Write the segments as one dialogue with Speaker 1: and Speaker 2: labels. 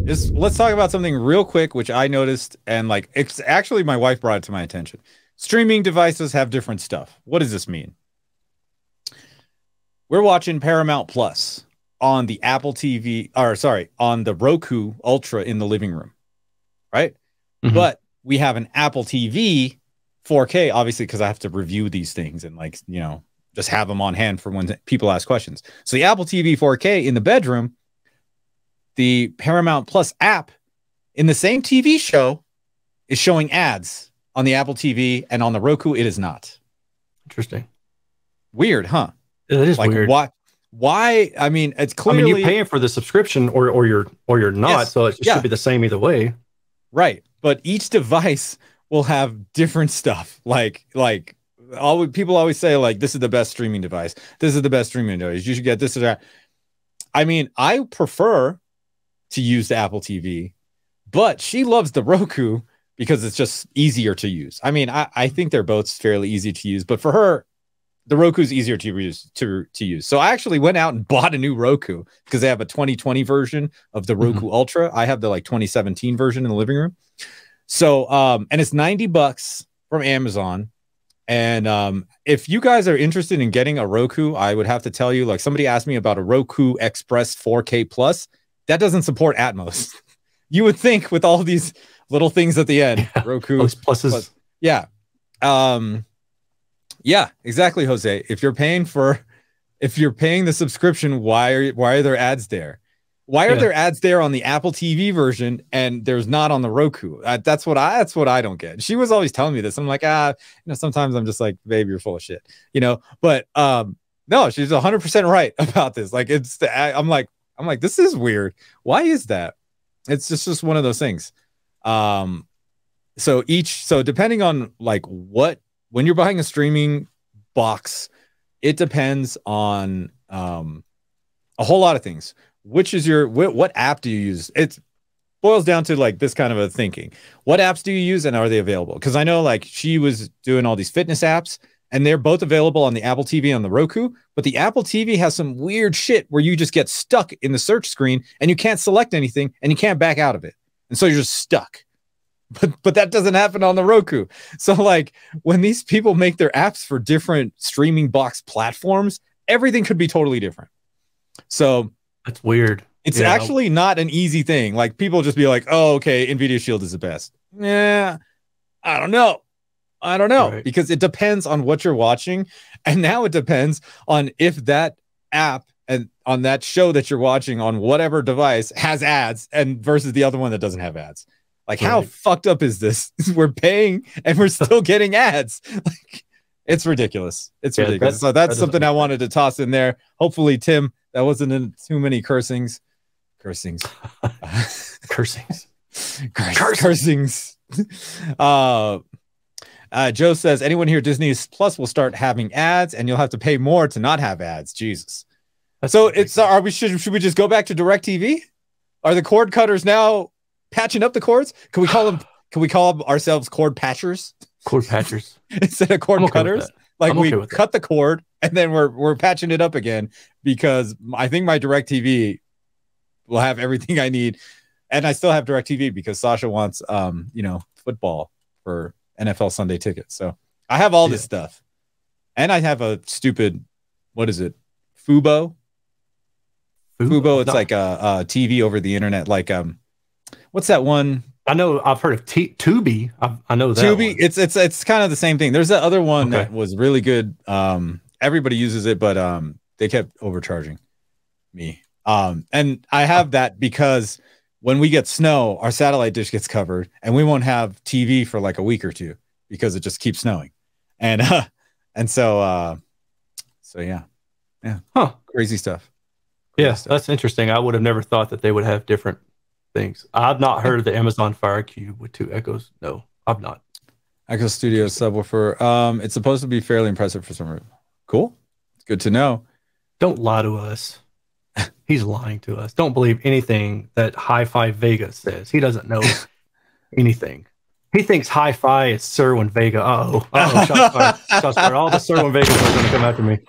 Speaker 1: is let's talk about something real quick, which I noticed, and like it's actually my wife brought it to my attention. Streaming devices have different stuff. What does this mean? We're watching Paramount Plus on the Apple TV, or sorry, on the Roku Ultra in the living room, right?
Speaker 2: Mhm.
Speaker 1: But we have an Apple TV 4K, obviously, because I have to review these things and like, you know, just have them on hand for when people ask questions. So the Apple TV 4K in the bedroom, the Paramount Plus app in the same TV show is showing ads on the Apple TV, and on the Roku, it is not.
Speaker 2: Interesting.
Speaker 1: Weird, huh?
Speaker 2: It is
Speaker 1: Like
Speaker 2: weird.
Speaker 1: why? I mean, it's clearly,
Speaker 2: I mean, you're paying for the subscription, or you're not,
Speaker 1: Yes.
Speaker 2: so it
Speaker 1: Yeah.
Speaker 2: should be the same either way.
Speaker 1: right. But each device will have different stuff. Like people always say, like, this is the best streaming device. This is the best streaming device. You should get this or that. I mean, I prefer to use the Apple TV, but she loves the Roku because it's just easier to use. I mean, I think they're both fairly easy to use, but for her, the Roku is easier to use. So I actually went out and bought a new Roku because they have a 2020 version of the Roku Ultra. I have the like 2017 version in the living room. So and it's $90 from Amazon. And if you guys are interested in getting a Roku, I would have to tell you, like, somebody asked me about a Roku Express 4K Plus. That doesn't support Atmos. You would think with all these little things at the end, Roku
Speaker 2: Those pluses.
Speaker 1: Plus. Yeah. Yeah, exactly, Jose. If you're paying the subscription, why are there ads there? Why are there ads there on the Apple TV version and there's not on the Roku? That's what I don't get. She was always telling me this. I'm like, sometimes I'm just like, babe, you're full of shit, But no, she's 100% right about this. Like, I'm like, this is weird. Why is that? It's just one of those things. So depending on like when you're buying a streaming box, it depends on a whole lot of things. Which is what app do you use? It boils down to like this kind of a thinking. What apps do you use and are they available? Because I know like she was doing all these fitness apps and they're both available on the Apple TV and on the Roku, but the Apple TV has some weird shit where you just get stuck in the search screen and you can't select anything and you can't back out of it. And so you're just stuck. But that doesn't happen on the Roku. So like when these people make their apps for different streaming box platforms, everything could be totally different. So
Speaker 2: that's weird.
Speaker 1: It's actually not an easy thing. Like people just be like, oh, okay, NVIDIA Shield is the best. Yeah, I don't know. Right. Because it depends on what you're watching. And now it depends on if that app and on that show that you're watching on whatever device has ads and versus the other one that doesn't have ads. Like, how fucked up is this? We're paying and we're still getting ads. Like, it's ridiculous. It's ridiculous. So that's something I wanted to toss in there. Hopefully, Tim, that wasn't in too many cursings. Cursings. Joe says, anyone here, Disney Plus will start having ads and you'll have to pay more to not have ads. Jesus. So should we just go back to DirecTV? Are the cord cutters now patching up the cords? Can we call them ourselves cord patchers?
Speaker 2: Cord patchers.
Speaker 1: Instead of cord cutters? Like we cut the cord and then we're patching it up again because I think my DirecTV will have everything I need. And I still have DirecTV because Sasha wants football for NFL Sunday tickets. So I have all this stuff. And I have a stupid, what is it? Fubo? Fubo, it's like a TV over the internet. Like what's that one?
Speaker 2: I know I've heard of Tubi. I know that
Speaker 1: Tubi.
Speaker 2: One.
Speaker 1: It's kind of the same thing. There's that other one that was really good. Everybody uses it, but they kept overcharging me. And I have that because when we get snow, our satellite dish gets covered, and we won't have TV for like a week or two because it just keeps snowing. And so yeah, crazy stuff.
Speaker 2: That's interesting. I would have never thought that they would have different things. I've not heard of the Amazon Fire Cube with 2 Echoes. No, I've not.
Speaker 1: Echo Studio subwoofer. It's supposed to be fairly impressive for some reason. Cool. It's good to know.
Speaker 2: Don't lie to us. He's lying to us. Don't believe anything that HiFi Vega says. He doesn't know anything. He thinks HiFi is Serwin Vega. Shots fired. Shots fired. All the Serwin Vegas are going to come after me.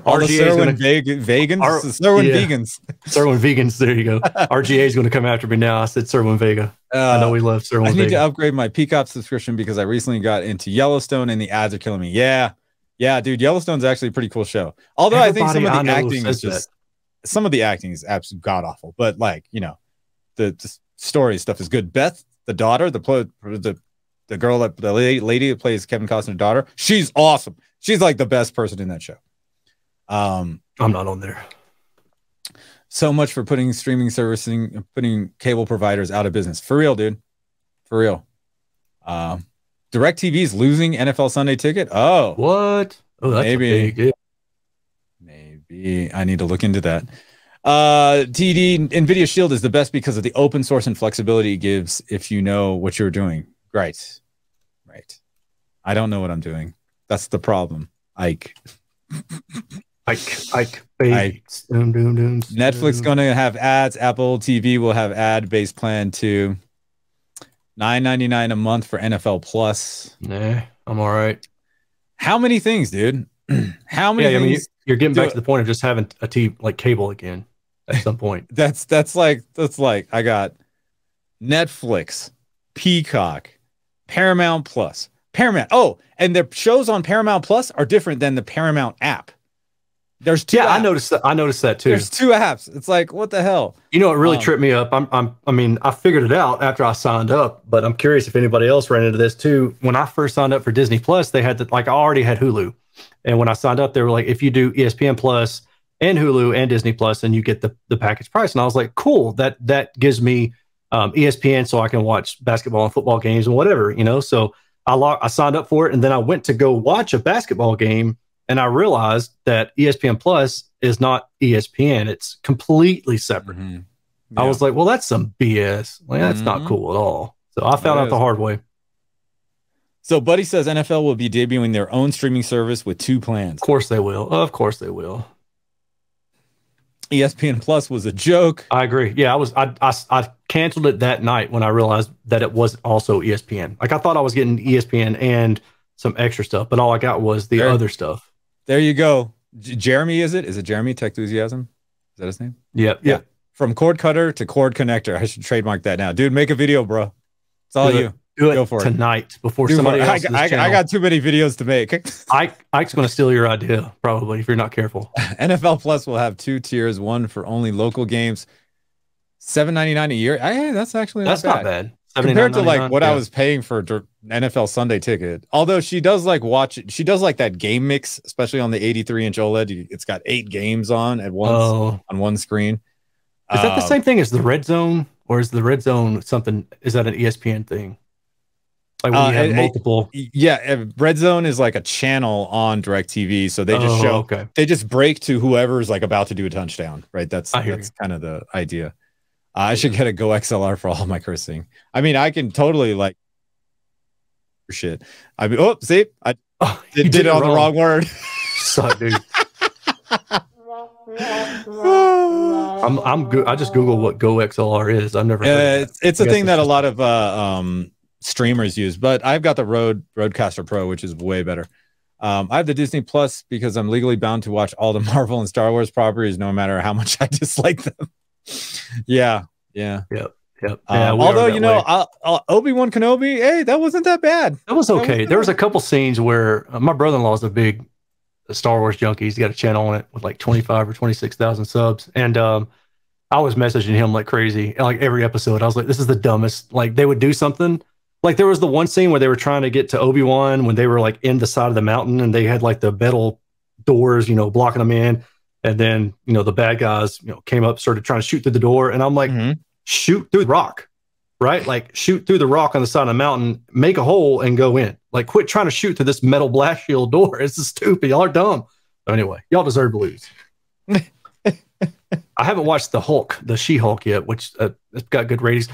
Speaker 1: All the
Speaker 2: RGA is
Speaker 1: Serwin
Speaker 2: going to
Speaker 1: vegans,
Speaker 2: R-
Speaker 1: Serwin
Speaker 2: yeah.
Speaker 1: vegans.
Speaker 2: Serwin vegans. There you go. RGA is going to come after me now. I said Serwin Vega. I know we love Serwin
Speaker 1: I need
Speaker 2: Vega.
Speaker 1: to upgrade my Peacock subscription because I recently got into Yellowstone and the ads are killing me. Yeah, dude, Yellowstone's actually a pretty cool show. Although I think some of the acting is just some of the acting is absolutely god awful. But like the story stuff is good. Beth, the daughter, the girl that the lady that plays Kevin Costner's daughter, she's awesome. She's like the best person in that show.
Speaker 2: I'm not on there.
Speaker 1: So much for putting cable providers out of business. For real, dude. For real. DirecTV is losing NFL Sunday Ticket. Oh,
Speaker 2: what? Oh, that's
Speaker 1: maybe.
Speaker 2: Big, yeah.
Speaker 1: Maybe I need to look into that. TD NVIDIA Shield is the best because of the open source and flexibility it gives if you know what you're doing. Right. I don't know what I'm doing. That's the problem. Ike. Netflix going to have ads. Apple TV will have ad-based plan too. $9.99 a month for NFL Plus.
Speaker 2: Nah, I'm all right.
Speaker 1: How many things, dude? How many?
Speaker 2: Yeah, I mean, you're getting back to the point of just having a TV like cable again at some point.
Speaker 1: that's like I got Netflix, Peacock, Paramount Plus, Paramount. Oh, and the shows on Paramount Plus are different than the Paramount app. There's two.
Speaker 2: Yeah,
Speaker 1: apps.
Speaker 2: I noticed that too.
Speaker 1: There's two apps. It's like, what the hell?
Speaker 2: You know, it really tripped me up. I mean, I figured it out after I signed up, but I'm curious if anybody else ran into this too. When I first signed up for Disney Plus, they had I already had Hulu, and when I signed up, they were like, if you do ESPN Plus and Hulu and Disney Plus, then you get the package price. And I was like, cool. That gives me ESPN, so I can watch basketball and football games and whatever, So I signed up for it, and then I went to go watch a basketball game. And I realized that ESPN Plus is not ESPN. It's completely separate.
Speaker 1: Mm-hmm. Yeah.
Speaker 2: I was like, well, that's some BS. Like, that's not cool at all. So I found out the hard way.
Speaker 1: So Buddy says NFL will be debuting their own streaming service with 2 plans.
Speaker 2: Of course they will. Of course they will.
Speaker 1: ESPN Plus was a joke.
Speaker 2: I agree. Yeah, I canceled it that night when I realized that it was also ESPN. Like I thought I was getting ESPN and some extra stuff, but all I got was the other stuff.
Speaker 1: There you go. Jeremy, is it? Is it Jeremy Techthusiasm? Is that his name?
Speaker 2: Yep. Yeah.
Speaker 1: From cord cutter to cord connector. I should trademark that now. Dude, make a video, bro. It's all you.
Speaker 2: Do it
Speaker 1: Go for
Speaker 2: tonight before somebody else.
Speaker 1: I got too many videos to make.
Speaker 2: Ike's going to steal your idea, probably, if you're not careful.
Speaker 1: NFL Plus will have 2 tiers, one for only local games. $7.99 a year. That's actually
Speaker 2: not bad.
Speaker 1: Compared to like what I was paying for NFL Sunday Ticket. Although she does like that game mix, especially on the 83-inch OLED. It's got 8 games on at once on one screen.
Speaker 2: Is that the same thing as the Red Zone, or is the Red Zone something? Is that an ESPN thing? Like when you have multiple.
Speaker 1: Red Zone is like a channel on DirecTV, so they just show.
Speaker 2: Okay.
Speaker 1: They just break to whoever's like about to do a touchdown, right? That's kind of the idea. I should get a Go XLR for all my cursing. I mean, I can totally like shit. I mean, see, I did it on the wrong word.
Speaker 2: Suck, dude. I'm good. I just Google what Go XLR is. I've never heard of
Speaker 1: it's a thing that a lot of streamers use, but I've got the Rodecaster Pro, which is way better. I have the Disney Plus because I'm legally bound to watch all the Marvel and Star Wars properties, no matter how much I dislike them. Yep.
Speaker 2: Yeah,
Speaker 1: although Obi-Wan Kenobi, hey, that wasn't that bad.
Speaker 2: That was okay. There was a couple scenes where my brother-in-law is a big Star Wars junkie. He's got a channel on it with like 25 or 26,000 subs, and I was messaging him like crazy. Like every episode, I was like, "This is the dumbest." Like they would do something. Like there was the one scene where they were trying to get to Obi-Wan when they were like in the side of the mountain, and they had like the metal doors, blocking them in. And then, the bad guys, came up, started trying to shoot through the door. And I'm like, shoot through the rock, right? Like shoot through the rock on the side of the mountain, make a hole and go in. Like quit trying to shoot through this metal blast shield door. It's just stupid. Y'all are dumb. But anyway, y'all deserve to lose. I haven't watched the She-Hulk yet, which it's got good ratings.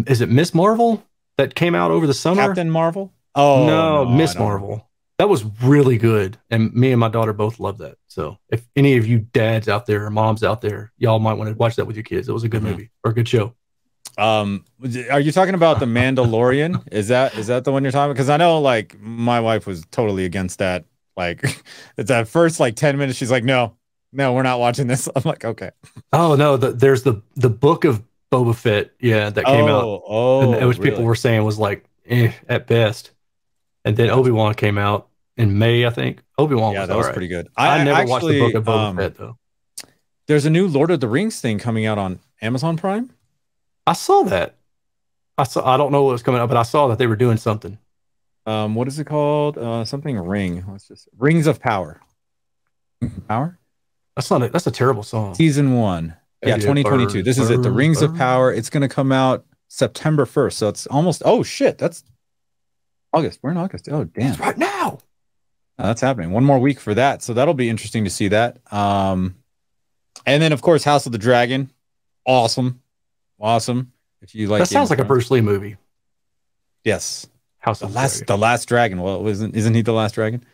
Speaker 2: Is it Miss Marvel that came out over the summer?
Speaker 1: Captain Marvel? Oh,
Speaker 2: no, Miss Marvel. That was really good. And me and my daughter both love that. So if any of you dads out there or moms out there, y'all might want to watch that with your kids. It was a good movie or a good show.
Speaker 1: Are you talking about The Mandalorian? Is that the one you're talking about? Because I know like my wife was totally against that Like it's at first like 10 minutes. She's like, no, we're not watching this. I'm like, okay.
Speaker 2: Oh no, there's the book of Boba Fett, yeah, that came out, and which people
Speaker 1: Really?
Speaker 2: were saying was like at best. And then Obi-Wan came out in May, I think. Obi-Wan was
Speaker 1: that was
Speaker 2: all right.
Speaker 1: pretty good.
Speaker 2: I never
Speaker 1: actually,
Speaker 2: watched the book of Boba Fett though.
Speaker 1: There's a new Lord of the Rings thing coming out on Amazon Prime.
Speaker 2: I saw that. I don't know what was coming up, but I saw that they were doing something.
Speaker 1: What is it called? Something Ring. Let's just Rings of Power. Power?
Speaker 2: That's a terrible song.
Speaker 1: Season 1. Yeah, 2022. This is it. The Rings of Power. It's going to come out September 1st. So it's almost, oh shit, that's August. We're in August. Oh, damn.
Speaker 2: It's right now.
Speaker 1: That's happening. One more week for that. So that'll be interesting to see that. And then of course, House of the Dragon. Awesome. If you like,
Speaker 2: that sounds like a Bruce Lee movie.
Speaker 1: Yes.
Speaker 2: House of
Speaker 1: the Last Dragon. Well, isn't he the Last Dragon?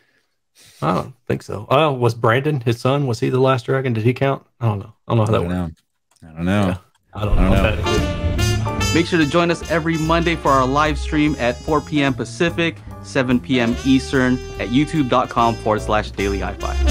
Speaker 2: I don't think so. Was Brandon, his son, was he the last dragon? Did he count? I don't know. I don't know how that works.
Speaker 1: I don't know.
Speaker 2: Yeah, I don't know.
Speaker 3: Make sure to join us every Monday for our live stream at 4 p.m. Pacific, 7 p.m. Eastern at youtube.com/Daily HiFi.